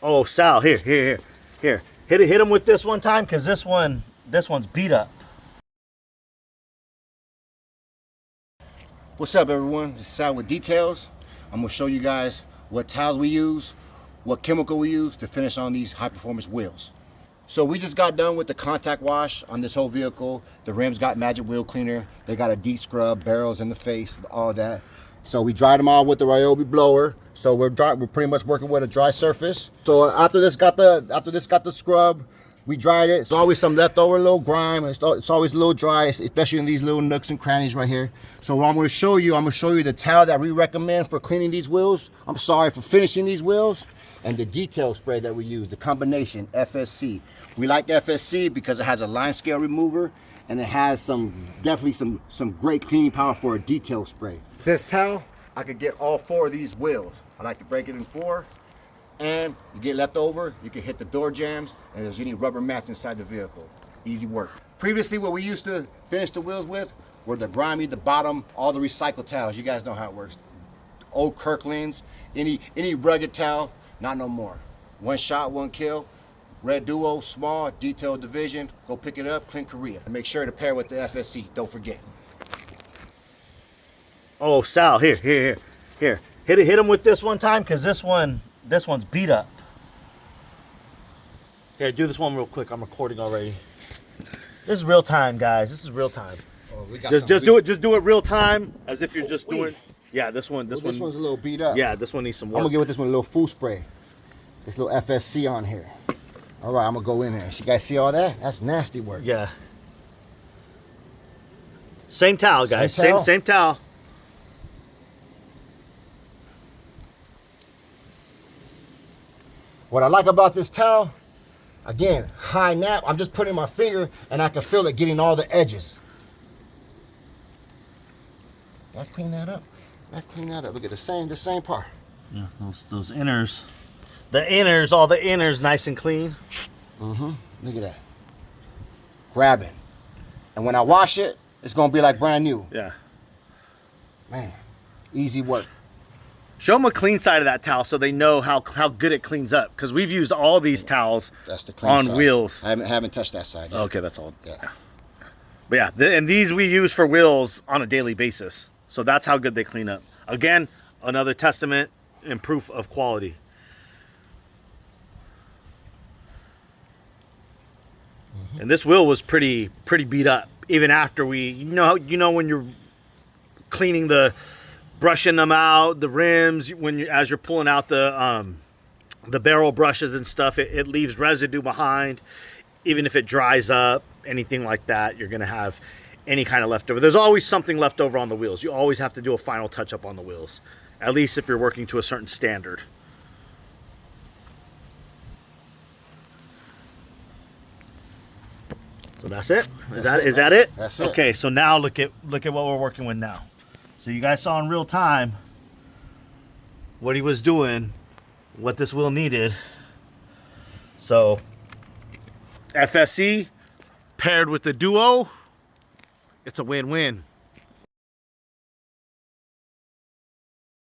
Oh, Sal, here. Hit him with this one time, because this one's beat up. What's up, everyone? This is Sal with details. I'm gonna show you guys what tiles we use, what chemical we use to finish on these high performance wheels. So we just got done with the contact wash on this whole vehicle. The rims got magic wheel cleaner. They got a deep scrub, barrels in the face, all that. So we dried them all with the Ryobi blower. So we're pretty much working with a dry surface. So after this got the scrub, we dried it. It's always some leftover little grime. It's always a little dry, especially in these little nooks and crannies right here. So what I'm going to show you the towel that we recommend for cleaning these wheels. For finishing these wheels, and the detail spray that we use, the combination FSC. We like FSC because it has a lime scale remover, and it has definitely some great cleaning power for a detail spray. This towel, I could get all 4 of these wheels. I like to break it in 4, and you get left over, you can hit the door jambs, and there's any rubber mats inside the vehicle. Easy work. Previously, what we used to finish the wheels with were the grimy, the bottom, all the recycled towels. You guys know how it works. Old Kirklands, any rugged towel, not no more. One shot, one kill. Red Duo, small, detailed division. Go pick it up, Klin Korea. And make sure to pair with the FSC, don't forget. Oh, Sal, here. Hit him with this one time, because this one's beat up. Here, do this one real quick. I'm recording already. This is real time, guys. This is real time. Oh, just do it real time, as if you're just doing. Yeah, this one's a little beat up. Yeah, this one needs some work. I'm gonna give with this one a little full spray. This little FSC on here. All right, I'm gonna go in there. So you guys see all that? That's nasty work. Yeah. Same towel, guys. Same towel. What I like about this towel, again, high nap. I'm just putting my finger and I can feel it getting all the edges. Let's clean that up. Look at the same part. Yeah, those inners. All the inners nice and clean. Look at that. Grabbing. And when I wash it, it's gonna be like brand new. Yeah. Man, easy work. Show them a clean side of that towel so they know how good it cleans up. Because we've used all these towels on wheels. I haven't touched that side yet. Okay, that's all. Yeah. But yeah, and these we use for wheels on a daily basis. So that's how good they clean up. Again, another testament and proof of quality. And this wheel was pretty beat up. Even after you know when you're cleaning brushing them out, the rims, as you're pulling out the barrel brushes and stuff, it leaves residue behind. Even if it dries up, anything like that, you're gonna have any kind of leftover. There's always something left over on the wheels. You always have to do a final touch up on the wheels, at least if you're working to a certain standard. So that's it. Is that it? That's it. Okay, so now look at what we're working with now. So you guys saw in real time what he was doing, what this wheel needed. So FSC paired with the Duo, it's a win-win.